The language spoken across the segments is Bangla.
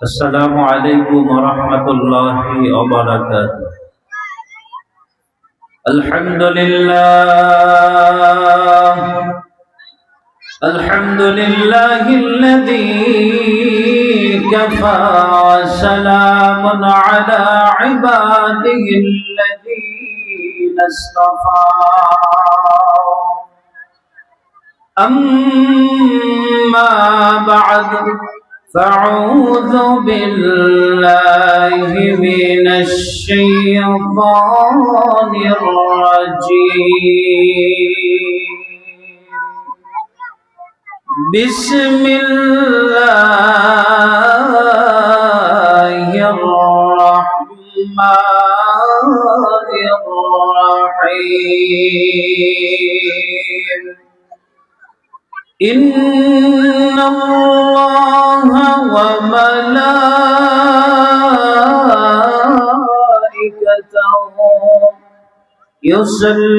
السلام عليكم ورحمة الله وبركاته. الحمد لله الذي كفى وسلام على عباده الذين اصطفى. أما بعد فأعوذ بالله من الشيطان الرجيم. بسم الله الرحمن الرحيم. إن الله وملائكته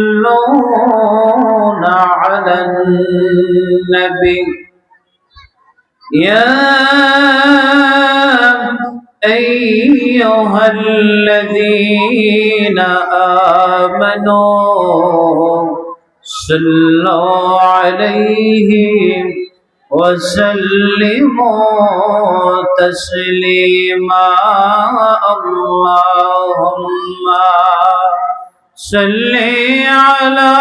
يصلون على النبي يا أيها الذين آمنوا صلوا عليه وسلموا تسليما. اللهم صل على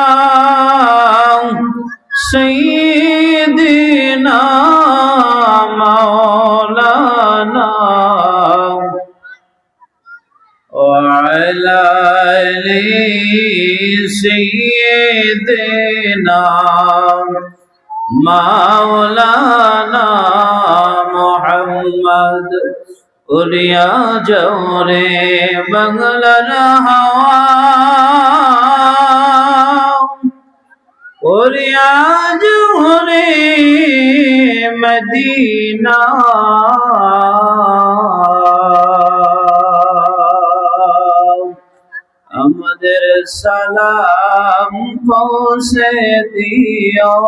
سيدنا مولانا وعلى آل سيدنا مولانا محمد. उलिया जोरे बंगलर हवा उलिया जोरे मदीना আমাদের সালাম পৌঁছে দিও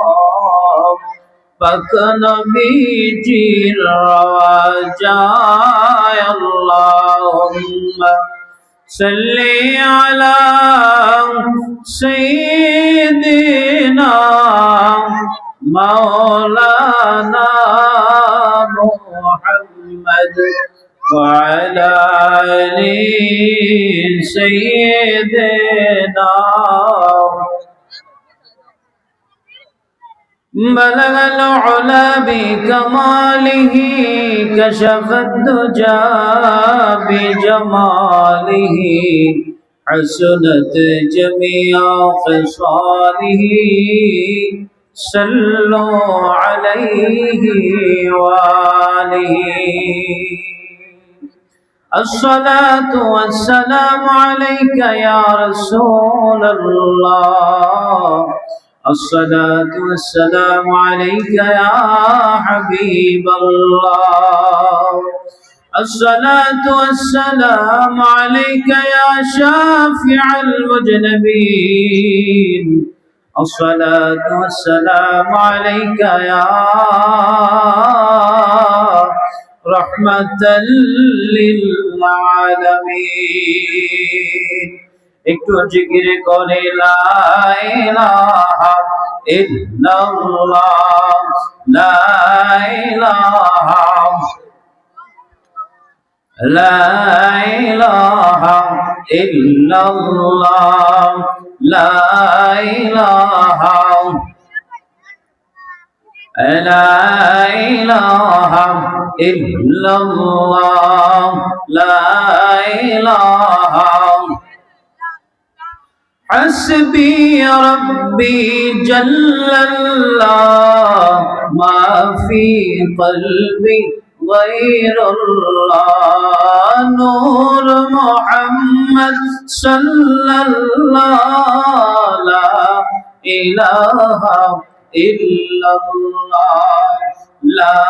পাক নবীজির রওজায়। আল্লাহুম্মা সাল্লি আলা সাইয়্যিদিনা মাওলানা মুহাম্মদ وعلى آل سيدنا. بلغ العلا بكماله كشف الدجى بجماله حسنت جميع خصاله. صلوا عليه وآله. الصلاة والسلام عليك يا رسول الله. الصلاة والسلام عليك يا حبيب الله. الصلاة والسلام عليك يا شافع المذنبين. الصلاة والسلام عليك يا رحمة للعالمين. একটু জিকির করে লা ইলাহা ইল্লাল্লাহ লা ইলাহা ইল্লাল্লাহ লা ইলাহা لا إله إلا الله لا إله. حسبي ربي جل الله ما في قلبي غير الله. نور محمد صلى الله لا إله إلا الله لا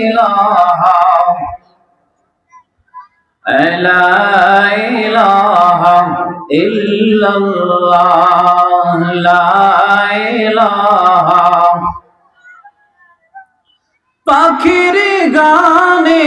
إله لا إله إلا الله لا إله. পাখির গানে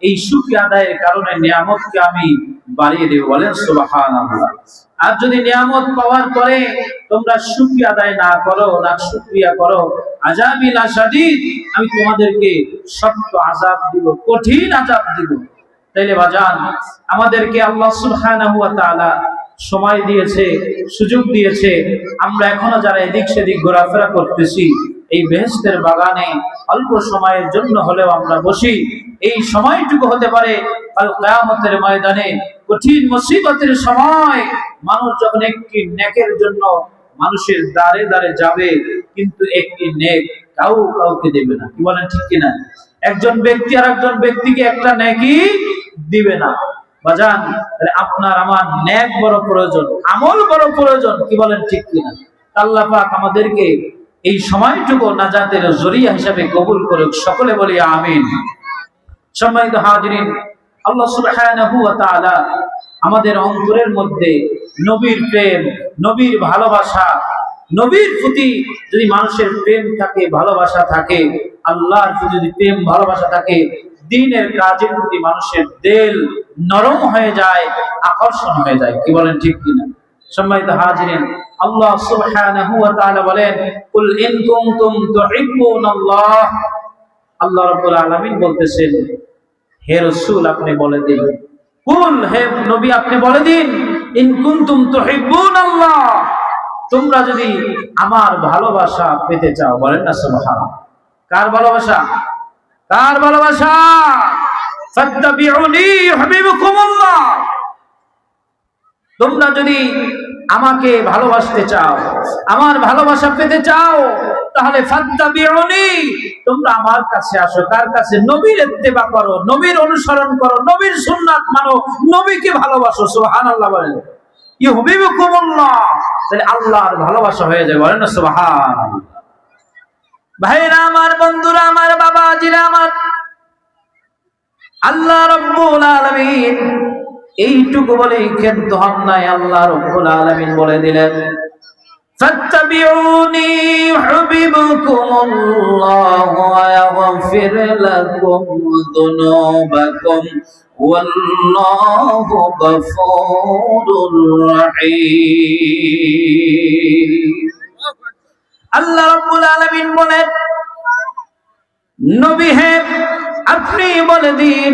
এই শুকরিয়া আদায়ের কারণে নিয়ামতকে আমি বাড়িয়ে দেব। বলেন সুবহানাল্লাহ। আর যদি নিয়ামত পাওয়ার পরে তোমরা শুকরিয়া আদায় না করো, না শুকরিয়া করো, আযাবিল আশাদীদ, আমি তোমাদেরকে শক্ত আযাব দিব, কঠিন আযাব দিব। তাইলে বাজান, আমাদেরকে আল্লাহ সুবহানাহু ওয়া তাআলা সময় দিয়েছে, সুযোগ দিয়েছে। আমরা এখনো যারা এদিক সেদিক ঘোরাফেরা করতেছি, এই বেহেশতের বাগানে অল্প সময়ের জন্য হলেও আমরা বসি। এই সময়টুকু হতে পারে কাল কিয়ামতের ময়দানে কঠিন মুসিবতের সময়, মানুষ যখন একটি নেকের জন্য মানুষের দ্বারে দ্বারে যাবে, কিন্তু একটি নেক কাউকে দেবে না। কি বলেন ঠিক কিনা? একজন ব্যক্তি আর একজন ব্যক্তিকে একটা নেকি দিবে না। বাজান, আপনার আমার নেক বড় প্রয়োজন, আমল বড় প্রয়োজন। কি বলেন ঠিক কিনা? আল্লাহ পাক আমাদেরকে এই সময়টুকু নাজাতের জরিয়া হিসাবে কবুল করুক। সকলে বলি আমিন। সম্মানিত হাজিরিন, আল্লাহ সুবহানাহু ওয়া তাআলা আমাদের অন্তরের মধ্যে নবীর প্রেম, নবীর ভালোবাসা, নবীর প্রতি যদি মানুষের প্রেম থাকে, ভালোবাসা থাকে, আল্লাহর প্রতি যদি প্রেম ভালোবাসা থাকে, দ্বীনের কাজের প্রতি মানুষের দিল নরম হয়ে যায়, আকর্ষণ হয়ে যায়। কি বলেন ঠিক কিনা? সম্মানিত হাজিরিন, আল্লাহ সুবহানাহু ওয়া তাআলা বলেন, কুল ইন কুনতুম তুহিব্বুনাল্লাহ। আল্লাহ রাব্বুল আলামিন বলতেছেন, হে রাসূল আপনি বলে দিন, কুল, হে নবী আপনি বলে দিন, ইন কুনতুম তুহিব্বুনাল্লাহ, তোমরা যদি আমার ভালোবাসা পেতে চাও। বলেন না সুবহানাল্লাহ। কার ভালোবাসা? কার ভালোবাসা? ফাত্তাবিউনি ইউহিব্বুকুমুল্লাহ। তোমরা যদি আমাকে ভালোবাসতে চাও, আমার ভালোবাসা পেতে চাও, তাহলে ফাত্তাবিউনি, তোমরা আমার কাছে আসো। কার কাছে? নবীর ইত্তেবা করো, নবীর অনুসরণ করো, নবীর সুন্নাত মানো, নবীকে ভালোবাসো। সুবহানাল্লাহ বলেন। ইউহিব্বুকুমুল্লাহ, তাহলে আল্লাহর ভালোবাসা হয়ে যায়। বলেন না সুবহানাল্লাহ। ভাইরা আমার, বন্ধুরা আমার, বাবাজিরা আমার, আল্লাহ রাব্বুল আলামিন এইটুকু বলে ক্ষান্ত হন নাই। আল্লাহ রাব্বুল আলামিন বলে দিলেন, ফাত্তাবিউনি ইউহিব্বুকুমুল্লাহ ওয়া ইয়াগফির লাকুম যুনুবাকুম ওয়াল্লাহু গফুরুর রহিম। আল্লাহ রাব্বুল আলামিন বলেন, নবী হে আপনি বলে দিন,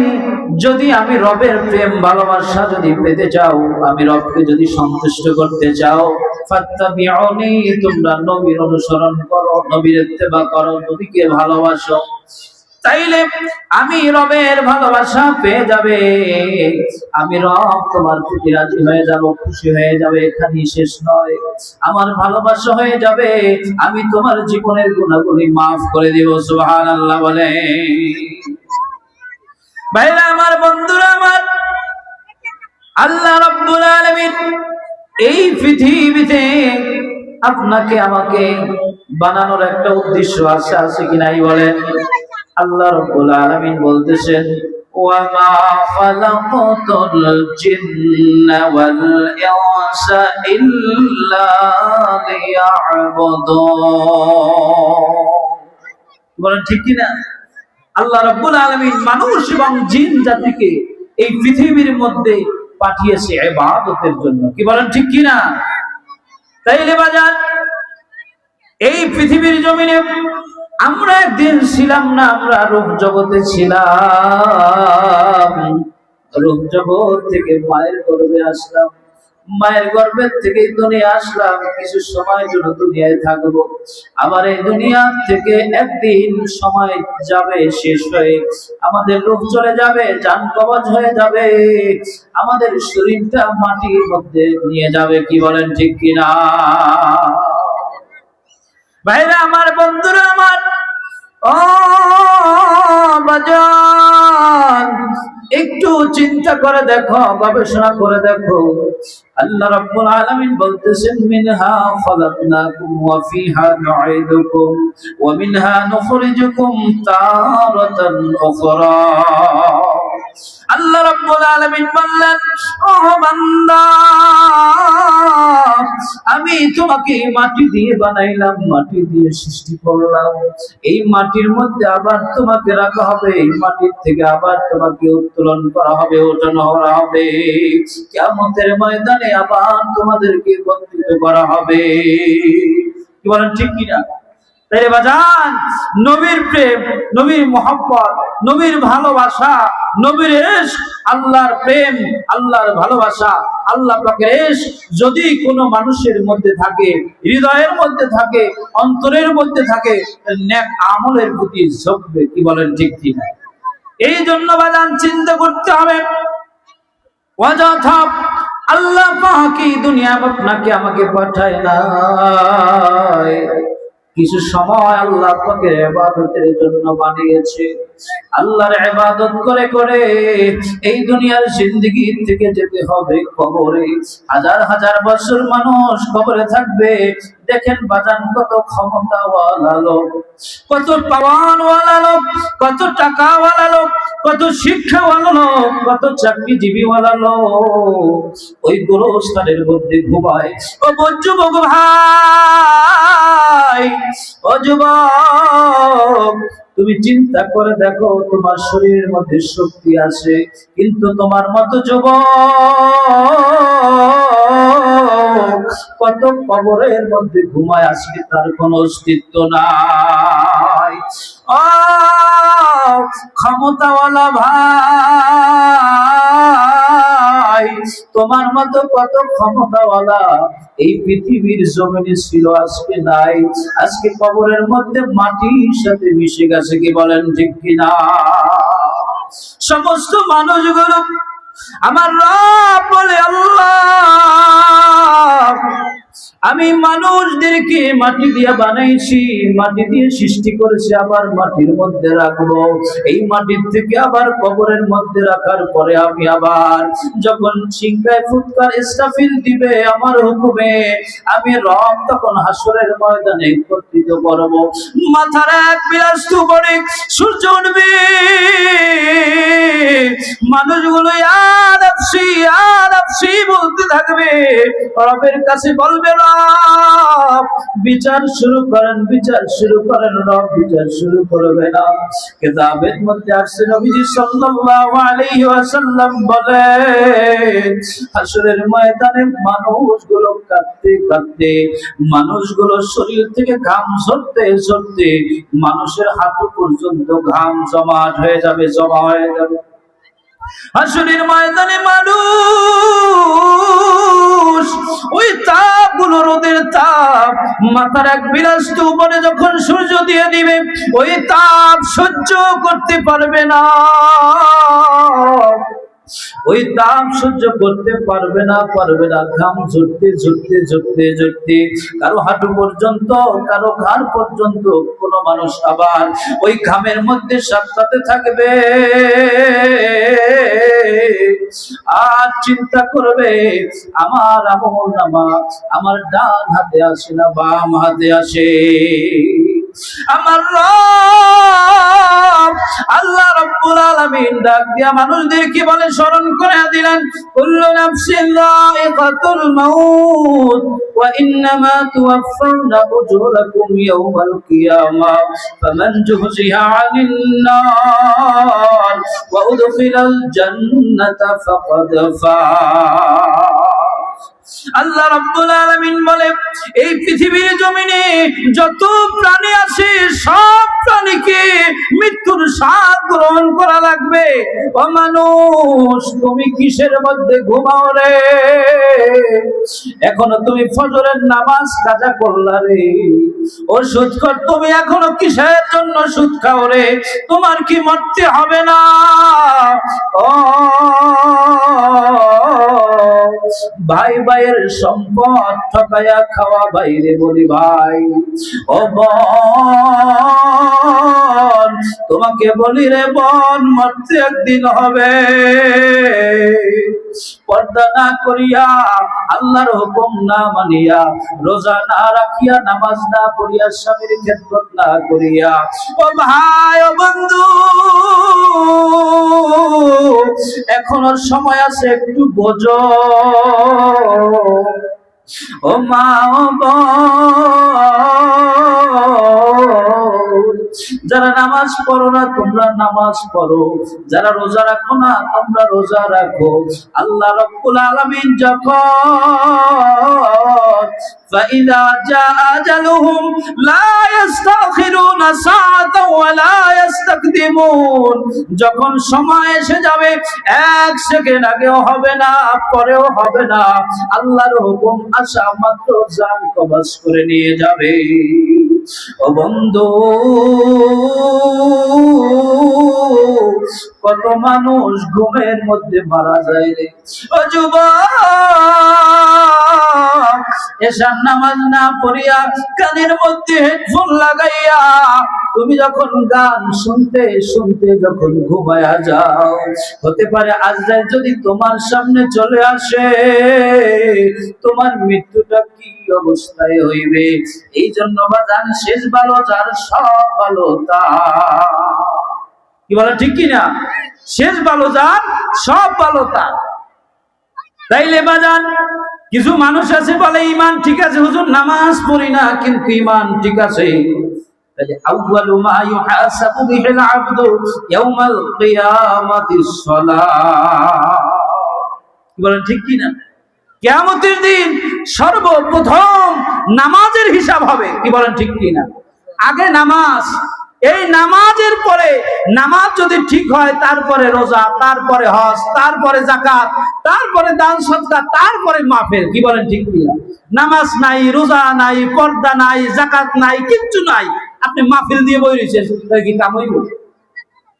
যদি আমি রবের প্রেম ভালোবাসা যদি পেতে চাও, আমি রবকে যদি সন্তুষ্ট করতে চাও, ফাত্তাবিউনি, তোমরা নবীর অনুসরণ করো, নবীর ইত্তেবা করো, নবীকে ভালোবাসো, তাইলে আমি রবের ভালোবাসা পেয়ে যাবে। আমি রব তোমার প্রতি রাজি হয়ে যাব, খুশি হয়ে যাবে। এখানেই শেষ নয়, আমার ভালোবাসা হয়ে যাবে, আমি তোমার জীবনের গুনাহগুলি মাফ করে দেব। সুবহানাল্লাহ বলে। ভাইরা আমার, বন্ধুরা আমার, আল্লাহ রাব্বুল আলামিন এই পৃথিবীতে আপনাকে আমাকে বানানোর একটা উদ্দেশ্য আছে কি নাই বলেন? আল্লাহ রাব্বুল আলামিন বলতেছেন, ওয়া মা খালাকাতুল জিন্না ওয়াল ইনসা ইল্লা লিয়াবুদুন। বলেন ঠিক কি না? আল্লাহ রাব্বুল আলামিন মানুষ এবং জিন জাতিকে এই পৃথিবীর মধ্যে পাঠিয়েছে ইবাদতের জন্য। কি বলেন ঠিক কি না? তাইলে বাজার, এই পৃথিবীর জমিনে আমরা একদিন ছিলাম না, আমরা রূপ জগতে ছিলাম। রূপ জগৎ থেকে মায়ের গর্ভে আসলাম, মায়ের গর্ভের থেকে দুনিয়া আসলাম, কিছু সময় জন্য দুনিয়ায় থাকবো। আবার এই দুনিয়া থেকে একদিন সময় যাবে, শেষ হয়ে আমাদের রূপ চলে যাবে, জান কবজ হয়ে যাবে, আমাদের শরীরটা মাটির মধ্যে নিয়ে যাবে। কি বলেন ঠিক কিনা? ভাইরা আমার, বন্ধুরা আমার, ও বাজান, একটু চিন্তা করে দেখো, গবেষণা করে দেখো। আল্লাহ রাব্বুল আলামিন বলতেছেন, মিনহা খালাকনাকুম ওয়া ফিহা নুঈদুকুম ওয়া মিনহা নুখরিজুকুম তারাতান উখরা। আল্লাহ রাব্বুল আলামিন বললেন, ও বান্দা, আমি তোমাকে মাটি দিয়ে বানাইলাম, মাটি দিয়ে সৃষ্টি করলাম, এই মাটির মধ্যে আবার তোমাকে রাখা হবে, এই মাটির থেকে আবার তোমাকে উত্তোলন করা হবে, ওঠানো করা হবে, কিয়ামতের ময়দানে আবার তোমাদেরকে একত্রিত করা হবে। কি বলেন ঠিক কিনা? তাইলে বাজান, নবীর প্রেম, নবীর মোহাব্বত, নবীর ভালোবাসা, নবীর ইশক, আল্লাহর প্রেম, আল্লাহর ভালোবাসা, আল্লাহ পাকের ইশক যদি কোনো মানুষের মধ্যে থাকে, হৃদয়ের মধ্যে থাকে, অন্তরের মধ্যে থাকে, নেক আমলের প্রতি ঝুঁকবে। কি বলেন ঠিক কিনা? এই জন্য বাজান চিন্তা করতে হবে, অযথা আল্লাহ পাক এই দুনিয়া আপনাকে আমাকে পাঠায় নাই, কিছু সময় আল্লাহ পাকের ইবাদতের জন্য বানিয়েছে। আল্লাহর ইবাদত করে করে এই দুনিয়ার জিন্দেগি থেকে যেতে হবে কবরে। হাজার হাজার বছর মানুষ কবরে থাকবে। দেখেন বাজান, কত ক্ষমতাওয়ালা লোক, কত পাওয়ারওয়ালা লোক, কত টাকাওয়ালা লোক, কত শিক্ষাওয়ালা লোক, কত চাকরিজীবীওয়ালা লোক ওই গোরস্থানের মধ্যে ঘুমায়। ও যুবক ভাই, ও যুবক, তুমি চিন্তা করে দেখো, তোমার শরীরের মধ্যে শক্তি আছে, কিন্তু তোমার মতো যুবক কত কবরের মধ্যে ঘুমায়, আজকে তার কোনো অস্তিত্ব নাই। ক্ষমতাওয়ালা ভাই, তোমার মতো কত ক্ষমতাওয়ালা এই পৃথিবীর জমিনে ছিল, আজকে নাই, আজকে কবরের মধ্যে মাটির সাথে মিশে গেছে। কি বলেন ঠিক কিনা? সমস্ত মানুষগুলো আমার রব বলে, আল্লাহ আমি মানুষদেরকে মাটি দিয়ে বানাইছি, মাটি দিয়ে সৃষ্টি করেছি, আবার মাটির মধ্যে রাখবো, এই মাটির থেকে আবার কবরের মধ্যে রাখার পরে আমি আবার যখন সিংহায় ফুৎকার ইসরাফিল দিবে আমার হুকুমে, আমি রব তখন হাসরের ময়দানে একত্রিত করব। মাথার এক বিলাস্ত করে সূর্য উঠবে, মানুষগুলো ইয়া নাফসি ইয়া নাফসি বলতে থাকবে, রবের কাছে বলবে, রব বিচার শুরু করেন, বিচার শুরু করেন। রব বিচার শুরু করবে না। কিতাবের মধ্যে আসছে, নবীজি সাল্লাল্লাহু আলাইহি ওয়াসাল্লাম বলেন, হাসরের ময়দানে মানুষগুলো কাঁদতে কাঁদতে, মানুষগুলো শরীর থেকে ঘাম ঝরতে ঝরতে মানুষের হাঁটু পর্যন্ত ঘাম জমাট হয়ে যাবে, জমা হয়ে যাবে। হাসরের ময়দানে মানুষ ওই তাপগুলো, রোদের তাপ, মাথার এক বিলাস্ত উপরে যখন সূর্য দিয়ে দিবে, ওই তাপ সহ্য করতে পারবে না, ওই তাপ সহ্য করতে পারবে না, পারবে না। ঘাম ঝরতে ঝরতে ঝরতে ঝরতে কারো হাঁটু পর্যন্ত, কারো ঘাড় পর্যন্ত, কোন মানুষ আবার ওই ঘামের মধ্যে সাঁতরাতে থাকবে আর চিন্তা করবে, আমার আমলনামা আমার ডান হাতে আসে না বাম হাতে আসে। আমার রব আল্লাহ রাব্বুল আলামিন ডাক দিয়া মানুষদেরকে বলে, স্মরণ করে দিলেন, কুল্লু নাফসিন যায়িকাতুল মাউত ওয়া ইন্নামা তুওয়াফাউনা উজুরাকুম ইয়াওমাল কিয়ামাহ ফামান যুহজিহা আনিন নার ওয়া উদখিলাল জান্নাতা ফাকাদ ফাজ। আল্লাহ রাব্বুল আলামিন বলে, এই পৃথিবীর জমিনে যত প্রাণী আছে সব প্রাণীকে মৃত্যুর স্বাদ গ্রহণ করা লাগবে। ও মানুষ, তুমি কিসের মধ্যে ঘুমাও রে? এখনো তুমি ফজরের নামাজ কাজা করলা রে? ও সুদখোর, তুমি এখনো কিসের জন্য সুদ খাও রে? তোমার কি মরতে হবে না? ও ভাই ভাইয়ের সম্পদ ঠকাইয়া খাওয়া বাইরে বলি ভাই। ও বোন, তোমাকে বলি রে বোন, মরতে একদিন হবে। পর্দা না করিয়া, আল্লাহর হুকুম না মানিয়া, রোজা না রাখিয়া, নামাজ না পড়িয়া, স্বামীর খেদমত না করিয়া, ও ভাই ও বন্ধু, এখনো সময় আছে, একটু বোঝো। ও মা ও বোন, যারা নামাজ পড়ো না তোমরা নামাজ পড়ো, যারা রোজা রাখো না তোমরা রোজা রাখো। আল্লাহ রাব্বুল আলামিন যখন فإذا جاء أجلهم لا يستأخرون ساعة ولا يستقدمون, যখন সময় এসে যাবে এক সেকেন্ড আগেও হবে না পরেও হবে না, আল্লাহর হুকুম আসা মাত্র জান কবজ করে নিয়ে যাবে। ও বন্ধু, কত মানুষ ঘুমের মধ্যে মারা যায় রে। ও যুবক, এশার নামাজ না পড়িয়া কানের মধ্যে হেডফোন লাগাইয়া তুমি যখন গান শুনতে শুনতে যখন ঘুমায়া যাও, হতে পারে আজরাইল যদি তোমার সামনে চলে আসে, তোমার মৃত্যুটা কি অবস্থায় হইবে। এই জন্য বাজান, শেষ ভালো যার সব ভালো তার। কি বলে ঠিক কিনা? শেষ ভালো যার সব ভালো তার। তাইলে বাজান, কিছু মানুষ আছে বলে ইমান ঠিক আছে হুজুর, নামাজ পড়ি না কিন্তু ইমান ঠিক আছে। আউয়ালু মা ইউহাসাবু বিহিল আবদু ইয়াউমাল কিয়ামাতিস সালাহ। কি বলেন ঠিক কি না? কিয়ামতের দিন সর্বপ্রথম নামাজের হিসাব হবে। কি বলেন ঠিক কি না? আগে নামাজ, এই নামাজের পরে, নামাজ যদি ঠিক হয় তারপরে রোজা, তারপরে হজ, তারপরে যাকাত, তারপরে দান সদকা, তারপরে মাহফিল। কি বলেন ঠিক কি না? নামাজ নাই, রোজা নাই, পর্দা নাই, যাকাত নাই, কিচ্ছু নাই, আপনি মাহফিল দিয়ে বই রয়েছেন, কি কাম হইব?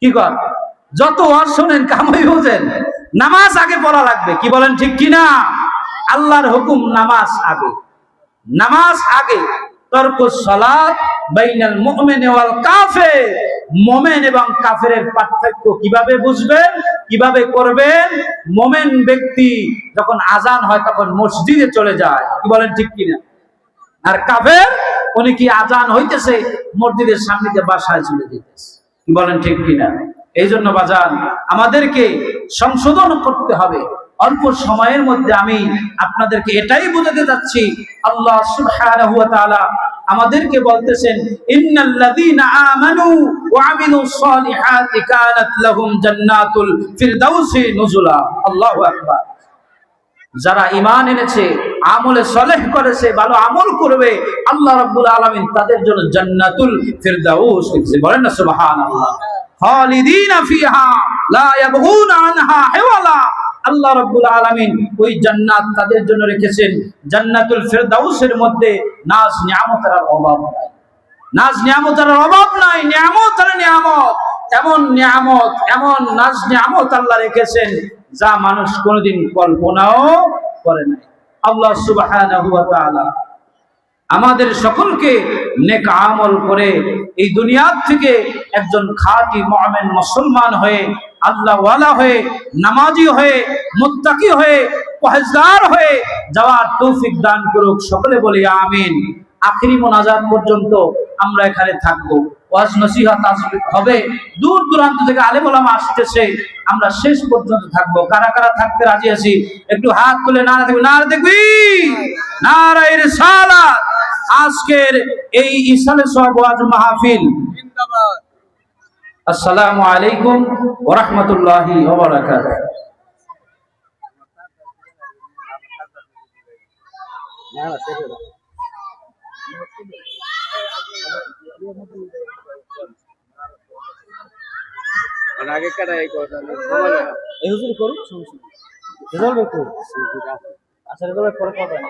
কি কর? যত ওয়াজ শোনেন কাম হইব? নামাজ আগে পড়া লাগবে। কি বলেন ঠিক কি না? আল্লাহর হুকুম নামাজ আগে, নামাজ আগে। তরকুস সালাত বাইনাল মুমিন ওয়াল কাফির, মুমিন এবং কাফেরের পার্থক্য কিভাবে বুঝবেন, কিভাবে করবেন? মুমিন ব্যক্তি যখন আজান হয় তখন মসজিদে চলে যায়। কি বলেন ঠিক কিনা? আর কাফের, উনি কি আজান হইতেছে মসজিদের সামনে দিয়ে বাসায় চলে যেতেছে। কি বলেন ঠিক কিনা? এই জন্য বাজান, আমাদেরকে সংশোধন করতে হবে। অল্প সময়ের মধ্যে আমি আপনাদেরকে এটাই বোঝাতে যাচ্ছি, আল্লাহ সুবহানাহু ওয়া তাআলা আমাদেরকে বলতেছেন, ইন্নাল্লাযীনা আমানু ওয়া আমিলুস সালিহাতি কানাত লাহুম জান্নাতুল ফিরদাউসি নুজুলা। আল্লাহু আকবার। যারা ঈমান এনেছে, আমলে সালেহ করেছে, ভালো আমল করবে, আল্লাহ রাব্বুল আলামিন তাদের জন্য জান্নাতুল ফিরদাউস লিখছে। বলেন না সুবহানাল্লাহ। খালিদিনা ফিহা লা ইয়াবগুনা আনহা হিওয়ালা। আল্লাহ রাব্বুল আলামিন ওই জান্নাত তাদের জন্য রেখেছেন। জান্নাতুল ফিরদাউসের মধ্যে নাজ নিয়ামতের অভাব নাই, নাজ নিয়ামতের অভাব নাই, নিয়ামত আর নিয়ামত, এমন নিয়ামত, এমন নাজ নিয়ামত আল্লাহ রেখেছেন যা মানুষ কোনোদিন কল্পনাও করে নাই। আল্লাহ সুবহানাহু ওয়া তাআলা আমাদের সকলকে নেক আমল করে এই দুনিয়া থেকে একজন খাঁটি মুমিন মুসলমান হয়ে, আল্লাহ ওয়ালা হয়ে, নামাজি হয়ে, মুত্তাকি হয়ে, পরহেজগার হয়ে যাওয়ার তৌফিক দান করুক। সকলে বলি আমিন। আখিরি মোনাজাত পর্যন্ত আমরা এখানে থাকবো, ওয়াজ নসিহত হবে, দূর দূরান্ত থেকে আলেম ওলামা আসতেছে, আমরা শেষ পর্যন্ত থাকবো। কারা কারা থাকতে রাজি আছি একটু হাত তুলে নারা দেখবি, নারা দেখবি, নারায়ে রিসালাত। আজকের এই ইসালে সওয়াব ওয়াজ মাহফিল জিন্দাবাদ। আসসালামু আলাইকুম ওয়া রাহমাতুল্লাহি ওয়া বারাকাতুহু। আগে কাটা এই কথা এই হুজুর করুক সমস্যা রেজাল্ট করুক। আচ্ছা রেজাল্ট পরে করবেন।